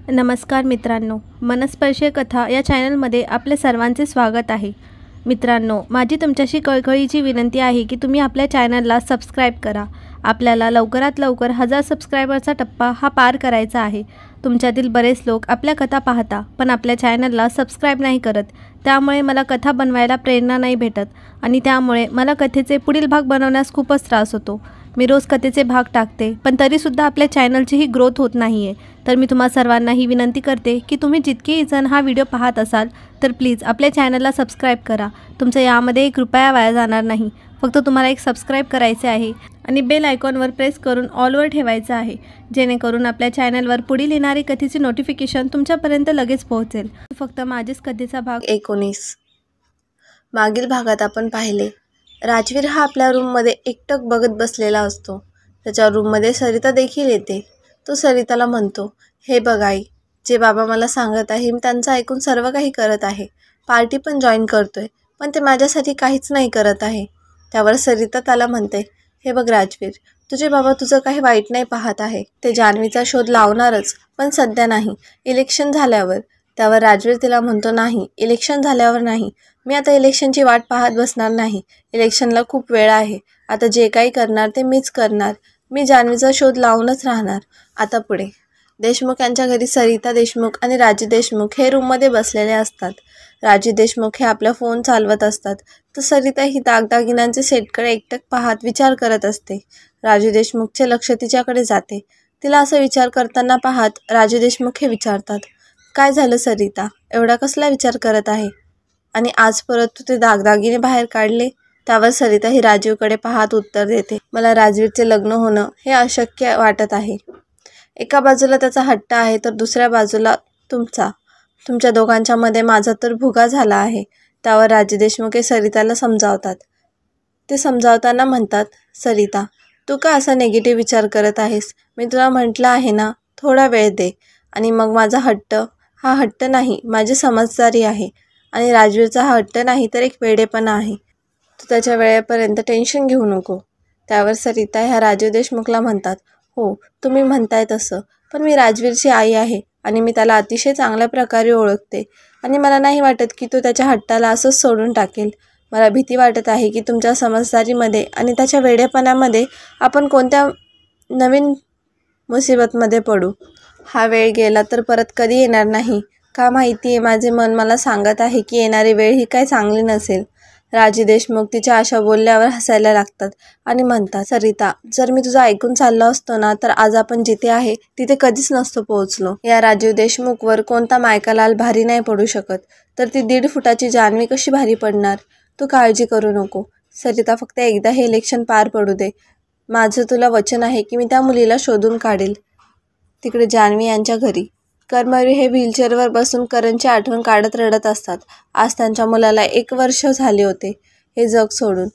नमस्कार मित्रांनो, मनस्पर्शी कथा या चॅनलमध्ये आपले सर्वांचे स्वागत आहे। मित्रांनो, माझी तुमच्याशी कळकळीची विनंती आहे की तुम्ही आपल्या चॅनलला सबस्क्राइब करा। आपल्याला लवकरात लवकर 1000 सबस्क्रायबरचा टप्पा हा पार करायचा आहे। तुमच्यातील बरेच लोक आपल्या कथा पाहता पण आपल्या चॅनलला सबस्क्राइब नाही करत, त्यामुळे मला कथा बनवायला प्रेरणा नाही भेटत आणि त्यामुळे मला कथेचे पुढील भाग बनवण्यास खूपच त्रास होतो। मी रोज कथेचे भाग टाकते पण तरीसुद्धा आपल्या चॅनलची ही ग्रोथ होत नाही आहे। तर मी तुम्हा सर्वांना ही विनंती करते की तुम्ही जितकेही जण हा व्हिडिओ पाहत असाल तर प्लीज आपल्या चॅनलला सबस्क्राइब करा। तुमचं यामध्ये 1 रुपया वाया जाणार नाही, फक्त तुम्हाला एक सबस्क्राइब करायचे आहे आणि बेल आयकॉनवर प्रेस करून ऑलवर ठेवायचं आहे, जेणेकरून आपल्या चॅनलवर पुढील येणारी कथेची नोटिफिकेशन तुमच्यापर्यंत लगेच पोहोचेल। फक्त माझेच कथेचा भाग 19 मागील भागात आपण पाहिले, राजवीर हा आपल्या रूममध्ये एकटक बघत बसलेला असतो। त्याच्या रूममध्ये सरिता देखील येते। तो सरिताला म्हणतो, हे बघ आई, जे बाबा मला सांगत आहे मी त्यांचं ऐकून सर्व काही करत आहे, पार्टी पण जॉईन करतोय, पण ते माझ्यासाठी काहीच नाही करत आहे। त्यावर सरिता त्याला म्हणते, हे बघ राजवीर, तुझे बाबा तुझं काही वाईट नाही पाहत आहे, ते जान्हवीचा शोध लावणारच, पण सध्या नाही, इलेक्शन झाल्यावर। त्यावर राजवीर तिला म्हणतो, नाही, इलेक्शन झाल्यावर नाही, मी आता इलेक्शनची वाट पाहत बसणार नाही, इलेक्शनला खूप वेळ आहे, आता जे काही करणार ते मीच करणार, मी जान्हवीचा शोध लावूनच राहणार। आता पुढे देशमुख यांच्या घरी सरिता देशमुख आणि राजू देशमुख हे रूममध्ये बसलेले असतात। राजू देशमुख हे आपला फोन चालवत असतात, तर सरिता ही दागदागिन्यांचे सेटकडे एकटक पाहत विचार करत असते। राजू देशमुखचे लक्ष तिच्याकडे जाते। तिला असं विचार करताना पाहत राजू देशमुख हे विचारतात, काय झालं सरिता, एवढा कसला विचार करत आहे आणि आज परत तू ते दागदागिने बाहेर काढले? त्यावर सरिता ही राजीवकडे पाहत उत्तर देते, मला राजवीरचे लग्न होणं हे अशक्य वाटत आहे। एका बाजूला त्याचा हट्ट आहे तर दुसऱ्या बाजूला तुमच्या दोघांच्या मध्ये माझा तर भुगा झाला आहे। त्यावर राजू देशमुख हे सरिताला समजावतात। ते समजावताना म्हणतात, सरिता, तू का असा निगेटिव्ह विचार करत आहेस? मी तुला म्हटलं आहे ना, थोडा वेळ दे, आणि मग माझा हट्ट हा हट्ट नाही, माझी समजदारी आहे, आणि राजवीरचा हा हट्ट नाही तर एक वेडेपणा आहे। तू त्याच्या वेळेपर्यंत टेन्शन घेऊ नको। त्यावर सरिता ह्या राजू देशमुखला म्हणतात, हो, तुम्ही म्हणताय तसं, पण मी राजवीरची आई आहे आणि मी त्याला अतिशय चांगल्या प्रकारे ओळखते आणि मला नाही वाटत की तो त्याच्या हट्टाला असंच सोडून टाकेल। मला भीती वाटत आहे की तुमच्या समजदारीमध्ये आणि त्याच्या वेडेपणामध्ये आपण कोणत्या नवीन मुसीबतमध्ये पडू। हा वेळ गेला तर परत कधी येणार नाही, का माहिती आहे, माझे मन मला सांगत आहे की येणारी वेळ ही काही चांगली नसेल। राजू देशमुख तिच्या अशा बोलल्यावर हसायला लागतात आणि म्हणतात, सरिता, जर मी तुझं ऐकून चाललो असतो ना तर आज आपण जिथे आहे तिथे कधीच नसतो पोहोचलो। या राजू देशमुखवर कोणता मायकालाल भारी नाही पडू शकत, तर ती 1.5 फुटाची जान्हवी कशी भारी पडणार? तू काळजी करू नको सरिता, फक्त एकदा हे इलेक्शन पार पडू दे, माझं तुला वचन आहे की मी त्या मुलीला शोधून काढेल। तिकडे जान्हवी यांच्या घरी कर्मवीर हे व्हीलचेअरवर बसून करणची आठवण काढत रडत असतात। आज त्यांच्या मुलाला 1 वर्ष झाले होते हे जग सोडून।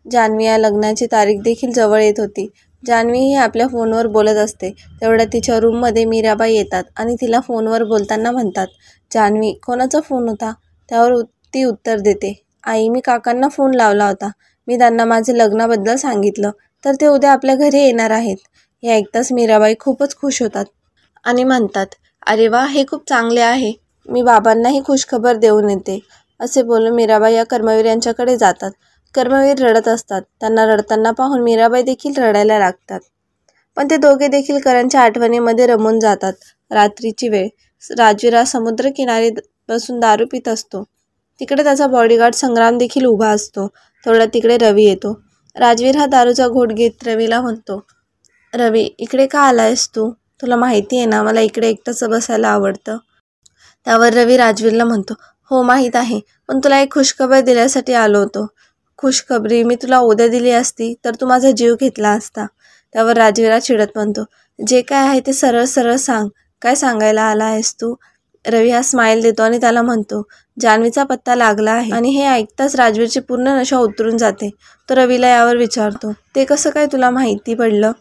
जान्हवी या लग्नाची तारीख देखील जवळ येत होती। जान्हवी ही आपल्या फोनवर बोलत असते, तेवढ्या तिच्या रूममध्ये मीराबाई येतात आणि तिला फोनवर बोलताना म्हणतात, जान्हवी, कोणाचा फोन होता? त्यावर ती उत्तर देते, आई, मी काकांना फोन लावला होता, मी त्यांना माझे लग्नाबद्दल सांगितलं, तर ते उद्या आपल्या घरी येणार आहेत। हे ऐकताच मीराबाई खूपच खुश होतात आणि म्हणतात, अरे वा, हे खूप चांगले आहे, मी बाबांनाही खुशखबर देऊन येते। असे बोलून मीराबाई या कर्मवीर यांच्याकडे जातात। कर्मवीर रडत असतात, त्यांना रडताना पाहून मीराबाई देखील रडायला लागतात, पण ते दोघे देखील करणच्या आठवणीमध्ये रमून जातात। रात्रीची वेळ, राजवीर हा समुद्रकिनारी बसून दारू पित असतो। तिकडे त्याचा बॉडीगार्ड संग्राम देखील उभा असतो। तेवढ्या तिकडे रवी येतो। राजवीर हा दारूचा घोट घेत रवीला म्हणतो, रवी, इकडे का आलायस तू? तुला माहिती आहे ना, मला इकडे एकटंच बसायला आवडतं। त्यावर रवी राजवीरला म्हणतो, हो माहीत आहे, पण तुला एक खुशखबर दिल्यासाठी आलो होतो। खुशखबरी मी तुला उद्या दिली असती तर तू माझा जीव घेतला असता। त्यावर राजवीर चिडत म्हणतो, जे काय आहे ते सरळ सरळ सांग, काय सांगायला आला आहेस तू? रवी हा स्माईल देतो आणि त्याला म्हणतो, जान्हवीचा पत्ता लागला आहे। आणि हे ऐकताच राजवीरची पूर्ण नशा उतरून जाते। तो रवीला यावर विचारतो, ते कसं काय तुला माहिती पडलं?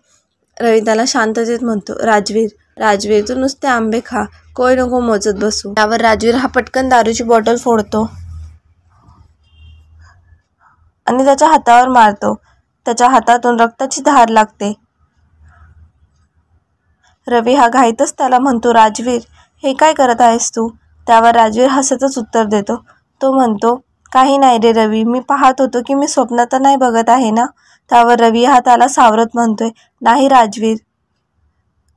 रवी त्याला शांततेत म्हणतो, राजवीर, तू नुसते आंबे खा, कोय नको मोजत बसू। त्यावर राजवीर हा पटकन दारूची बॉटल फोडतो आणि त्याच्या हातावर मारतो। त्याच्या हातातून रक्ताची धार लागते। रवी हा घाईतच त्याला म्हणतो, राजवीर, हे काय करत आहेस तू? त्यावर राजवीर हसतच उत्तर देतो. तो म्हणतो, काही नाही रे रवी, मी पाहत होतो की मी स्वप्न तर नाही बघत आहे ना. त्यावर रवी हाताला सावरत म्हणतोय, नाही राजवीर,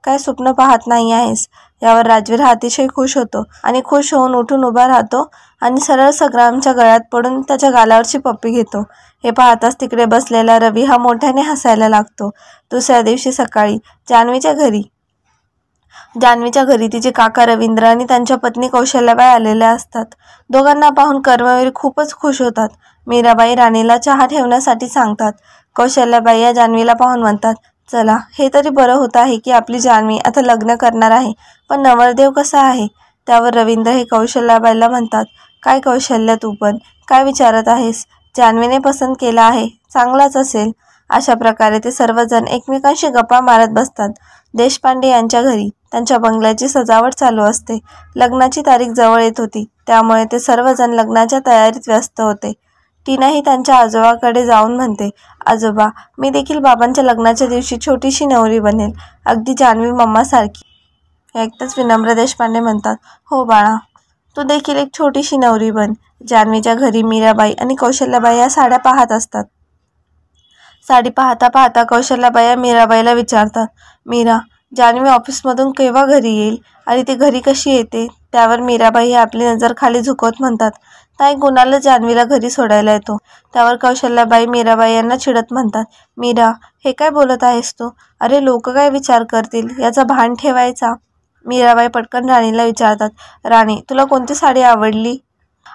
काय स्वप्न पाहत नाही आहेस. यावर राजवीर हा अतिशय खुश होतो आणि खुश होऊन उठून उभा राहतो आणि सरळ संग्रामच्या गळ्यात पडून त्याच्या गालावरची पप्पी घेतो. हे पाहताच तिकडे बसलेला रवी हा मोठ्याने हसायला लागतो. दुसऱ्या दिवशी सकाळी जान्हवीच्या घरी तिचे काका रवींद्र आणि त्यांच्या पत्नी कौशल्याबाई आलेल्या असतात. दोघांना पाहून कर्मवीर खूपच खुश होतात. मीराबाई राणीला चहा ठेवण्यासाठी सांगतात. कौशल्याबाई या जान्हवीला पाहून म्हणतात, चला, हे तरी बरं होत आहे की आपली जान्हवी आता लग्न करणार आहे, पण नवरदेव कसा आहे? त्यावर रवींद्र हे कौशल्याबाईला म्हणतात, काय कौशल्या, तू पण काय विचारत आहेस? जान्हवीने पसंत केला आहे, चांगलाच असेल. अशा प्रकारे ते सर्वजण एकमेकांशी गप्पा मारत बसतात. देशपांडे यांच्या घरी त्यांच्या बंगल्याची सजावट चालू असते. लग्नाची तारीख जवळ येत होती, त्यामुळे ते सर्वजण लग्नाच्या तयारीत व्यस्त होते. टीनाही त्यांच्या आजोबाकडे जाऊन म्हणते, आजोबा, मी देखील बाबांच्या लग्नाच्या दिवशी छोटीशी नवरी बनेल, अगदी जान्हवी मम्मासारखी. ऐकताच विनम्र देशपांडे म्हणतात, हो बाळा, तू देखील एक छोटीशी नवरी बन. जान्हवीच्या घरी मीराबाई आणि कौशल्याबाई या साड्या पाहत असतात. साडी पाहता पाहता कौशल्याबाई मीराबाईला विचारतात, मीरा, जान्हवी ऑफिसमधून केव्हा घरी येईल आणि ती घरी कशी येते? त्यावर मीराबाई आपली नजर खाली झुकवत म्हणतात, ताई, कुणाला जान्हवीला घरी सोडायला येतो? त्यावर कौशल्याबाई मीराबाई यांना चिडत म्हणतात, मीरा, हे काय बोलत आहेस तू? अरे, लोक काय विचार करतील याचा भान ठेवायचा. मीराबाई पटकन राणीला विचारतात, राणी, तुला कोणती साडी आवडली?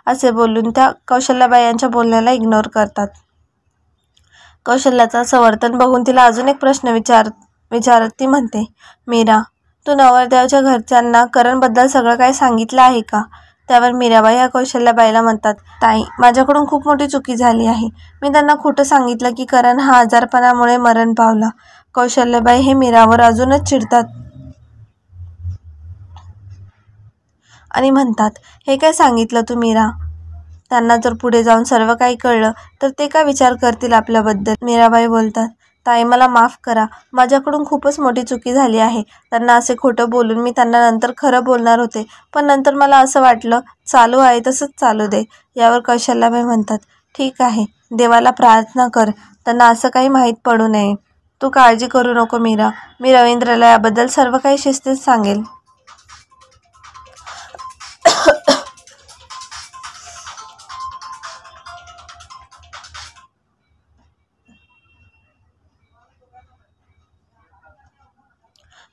असे बोलून त्या कौशल्याबाई यांच्या बोलण्याला इग्नोर करतात. कौशल्याचं असं वर्तन बघून तिला अजून एक प्रश्न विचारत ती म्हणते, मीरा, तू नवरदेवाच्या घरच्यांना करणबद्दल सगळं काय सांगितलं आहे का? त्यावर मीराबाई या कौशल्याबाईला म्हणतात, ताई, माझ्याकडून खूप मोठी चुकी झाली आहे. मी त्यांना खोटं सांगितलं की करण हा आजारपणामुळे मरण पावला. कौशल्याबाई हे मीरावर अजूनच चिडतात आणि म्हणतात, हे काय सांगितलं तू मीरा? त्यांना जर पुढे जाऊन सर्व काही कळलं तर ते काय विचार करतील आपल्याबद्दल? मीराबाई बोलतात, ताई, मला माफ करा, माझ्याकडून खूपच मोठी चुकी झाली आहे. त्यांना असे खोटं बोलून मी त्यांना नंतर खरं बोलणार होते, पण नंतर मला असं वाटलं, चालू आहे तसंच चालू दे. यावर कौशल्याबाई म्हणतात, ठीक आहे, देवाला प्रार्थना कर, त्यांना असं काही माहीत पडू नये. तू काळजी करू नको मीरा, मी रवींद्रला याबद्दल सर्व काही शिस्तीत सांगेल.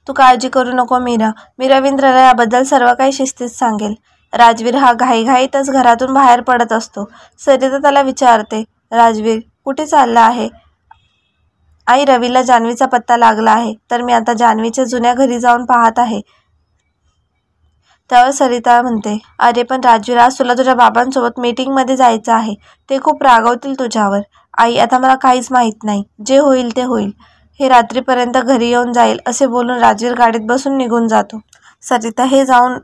तू काळजी करू नको मीरा, मी रवींद्रला याबद्दल सर्व काही शिस्तीत सांगेल. राजवीर हा घाईघाईतच घरातून बाहेर पडत असतो. सरिता त्याला विचारते, राजवीर, कुठे चालला आहे? आई, रवीला जान्हवीचा पत्ता लागला आहे, तर मी आता जान्हवीच्या जुन्या घरी जाऊन पाहत आहे. त्यावर सरिता म्हणते, अरे पण राजवीर, आज तुला तुझ्या बाबांसोबत मीटिंगमध्ये जायचं आहे, ते खूप रागवतील तुझ्यावर. आई, आता मला काहीच माहीत नाही, जे होईल ते होईल, हे रात्रीपर्यंत घरी येऊन जाईल, असे बोलून राजवीर गाडीत बसून निघून जातो. सरिता हे जाऊन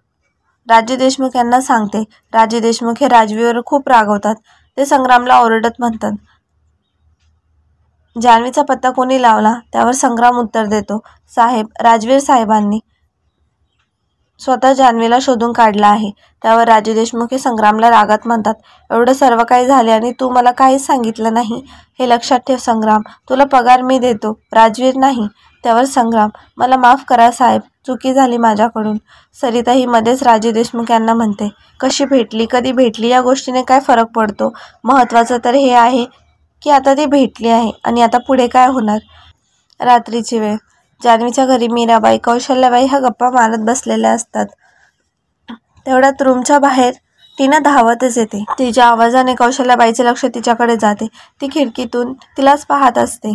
राजू देशमुख यांना सांगते. राजू देशमुख हे राजवीरवर खूप रागवतात. ते संग्रामला ओरडत म्हणतात, जान्हवीचा पत्ता कोणी लावला? त्यावर संग्राम उत्तर देतो, साहेब, राजवीर साहेबांनी स्वतः जान्हवीला शोधून काढला आहे. त्यावर राजू देशमुख हे संग्रामला रागात म्हणतात, एवढं सर्व काही झाले आणि तू मला काहीच सांगितलं नाही. हे लक्षात ठेव संग्राम, तुला पगार मी देतो, राजवीर नाही. त्यावर संग्राम, मला माफ करा साहेब, चुकी झाली माझ्याकडून. सरिता ही मध्येच राजू देशमुख यांना म्हणते, कशी भेटली, कधी भेटली, या गोष्टीने काय फरक पडतो? महत्त्वाचं तर हे आहे की आता ती भेटली आहे आणि आता पुढे काय होणार? रात्रीची वेळ. जान्हवीच्या घरी मीराबाई, कौशल्याबाई ह्या गप्पा मारत बसलेल्या असतात. तेवढ्यात रूमच्या बाहेर टीना धावतच येते. तिच्या आवाजाने कौशल्याबाईचे लक्ष तिच्याकडे जाते. ती खिडकीतून तिलाच पाहत असते.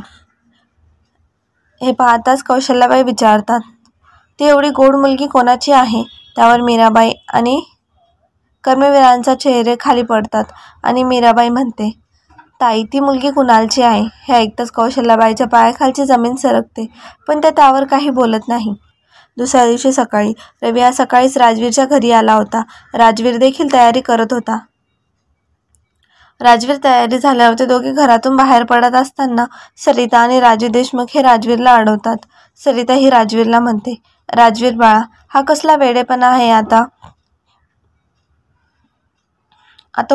हे पाहताच कौशल्याबाई विचारतात, ती एवढी गोड मुलगी कोणाची आहे? त्यावर मीराबाई आणि कर्मवीरांचा चेहरे खाली पडतात आणि मीराबाई म्हणते, ताई, ती मुलगी कुणालची आहे? हे ऐकताच कौशल्याबाईच्या पायाखालची जमीन सरकते, पण त्या त्यावर काही बोलत नाही. दुसऱ्या दिवशी सकाळी रवी हा सकाळीच राजवीरच्या घरी आला होता. राजवीर देखील तयारी करत होता. राजवीर तयारी झाल्यावर ते दोघे घरातून बाहेर पडत असताना सरिता आणि राजू देशमुख हे राजवीरला अडवतात. सरिता ही राजवीरला म्हणते, राजवीर बाळा, हा कसला वेडेपणा आहे आता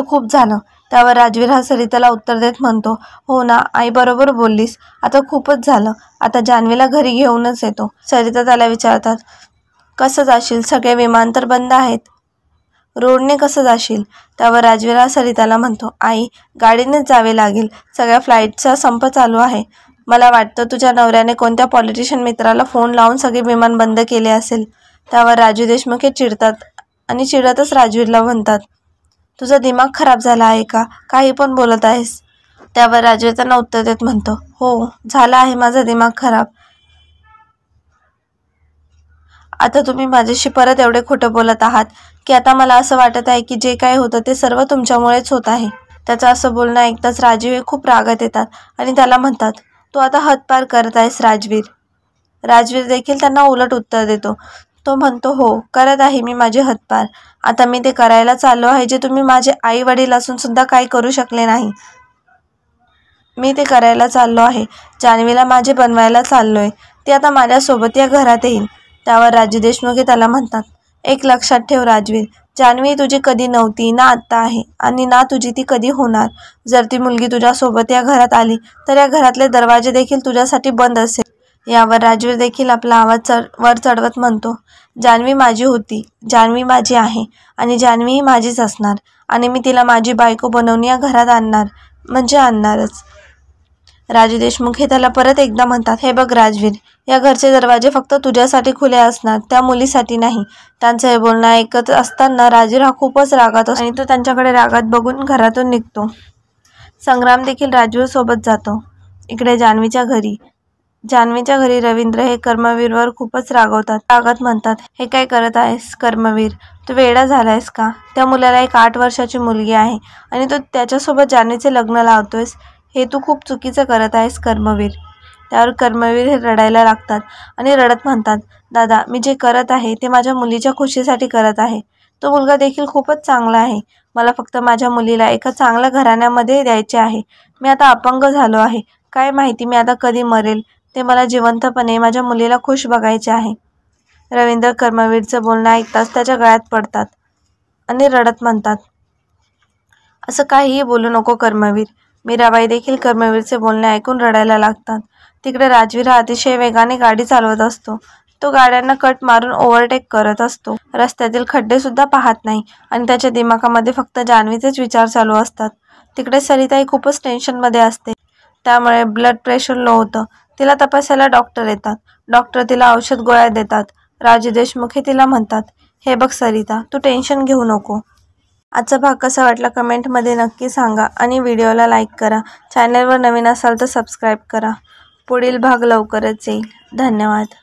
खूप झालं. त्यावर राजवीर हा सरिताला उत्तर देत म्हणतो, हो ना आई, बरोबर बोललीस, आता खूपच झालं. आता जान्हवीला घरी घेऊनच येतो. सरिता त्याला विचारतात, कसं जाशील? सगळे विमान तर बंद आहेत. रोडने कसं जाशील? त्यावर राजवीर हा सरिताला म्हणतो, आई, गाडीनेच जावे लागेल. सगळ्या फ्लाईटचा संप चालू आहे. मला वाटतं तुझ्या नवऱ्याने कोणत्या पॉलिटिशियन मित्राला फोन लावून सगळे विमान बंद केले असेल. त्यावर राजू देशमुख हे चिडतात आणि चिडतच राजवीरला म्हणतात, तुझा दिमाग खराब झाला आहे का? काही पण बोलत आहेस. त्यावर राजवीर त्यांना उत्तर देत म्हणतो, हो, झाला आहे माझा दिमाग खराब. आता तुम्ही माझ्याशी परत एवढे खोटं बोलत आहात की आता मला असं वाटत आहे की जे काय होतं ते सर्व तुमच्यामुळेच होत आहे. त्याचं असं बोलणं ऐकताच राजवीर खूप रागात येतात आणि त्याला म्हणतात, तू आता हद्दपार करत आहेस राजवीर. राजवीर देखील त्यांना उलट उत्तर देतो. तो म्हणतो, हो, करत आहे मी माझी हद्दपार. आता मी ते करायला चाललो आहे जे तुम्ही माझे आई वडील असून सुद्धा काही करू शकले नाही. मी ते करायला चाललो आहे. जान्हवीला माझे बनवायला चाललोय. ती आता माझ्यासोबत या घरात येईल. त्यावर राजू देशमुख त्याला म्हणतात, एक लक्षात ठेव राजवीर, जान्हवी तुझी कधी नव्हती ना आत्ता आहे आणि ना तुझी ती कधी होणार. जर ती मुलगी तुझ्यासोबत या घरात आली तर या घरातले दरवाजे देखील तुझ्यासाठी बंद असेल. यावर राजवीर देखील आपला आवाज वर चढवत म्हणतो, जान्हवी माझी होती, जान्हवी माझी आहे आणि जान्हवी माझीच असणार आणि मी तिला माझी बायको बनवून या घरात आणणार म्हणजे आणणारच. राजू देशमुख हे त्याला परत एकदा म्हणतात, हे बघ राजवीर, या घरचे दरवाजे फक्त तुझ्यासाठी खुले असणार, त्या मुलीसाठी नाही. त्यांचं हे बोलणं ऐकत असताना राजवीर हा खूपच रागात असतो आणि तो त्यांच्याकडे रागात बघून घरातून निघतो. संग्राम देखील राजवीर सोबत जातो. इकडे जान्हवीच्या घरी रवींद्र हे कर्मवीरवर खूपच रागवतात. रागात म्हणतात, हे काय करत आहेस कर्मवीर? तू वेडा झालायस का? त्या मुलाला एक 8 वर्षाची मुलगी आहे आणि तू त्याच्यासोबत जान्हवीचे लग्न लावतोयस. हे तू खूप चुकीचं करत आहेस कर्मवीर. त्यावर कर्मवीर हे रडायला लागतात आणि रडत म्हणतात, दादा, मी जे करत आहे ते माझ्या मुलीच्या खुशीसाठी करत आहे. तो मुलगा देखील खूपच चांगला आहे. मला फक्त माझ्या मुलीला एका चांगल्या घराण्यामध्ये द्यायचे आहे. मी आता अपंग झालो आहे. काय माहिती मी आता कधी मरेल. ते मला जिवंतपणे माझ्या मुलीला खुश बघायचे आहे. रवींद्र कर्मवीरचं बोलणं ऐकताच त्याच्या गळ्यात पडतात आणि रडत म्हणतात, असं काहीही बोलू नको कर्मवीर. मीराबाई देखील कर्मवीरचे बोलणे ऐकून रडायला लागतात. तिकडे राजवीर हा अतिशय वेगाने गाडी चालवत असतो. तो गाड्यांना कट मारून ओव्हरटेक करत असतो. रस्त्यातील खड्डे सुद्धा पाहत नाही आणि त्याच्या दिमागामध्ये फक्त जान्हवीचेच विचार चालू असतात. तिकडे सरिताही खूपच टेन्शनमध्ये असते. त्यामुळे ब्लड प्रेशर लो होतं. तिला तपासायला डॉक्टर येतात. डॉक्टर तिला औषध गोळ्या देतात. राजू देशमुख हे तिला म्हणतात, हे बघ सरिता, तू टेन्शन घेऊ नको. आजचा भाग कसा वाटला कमेंटमध्ये नक्की सांगा आणि व्हिडिओला लाईक करा. चॅनलवर नवीन असाल तर सबस्क्राईब करा. पुढील भाग लवकरच येईल. धन्यवाद.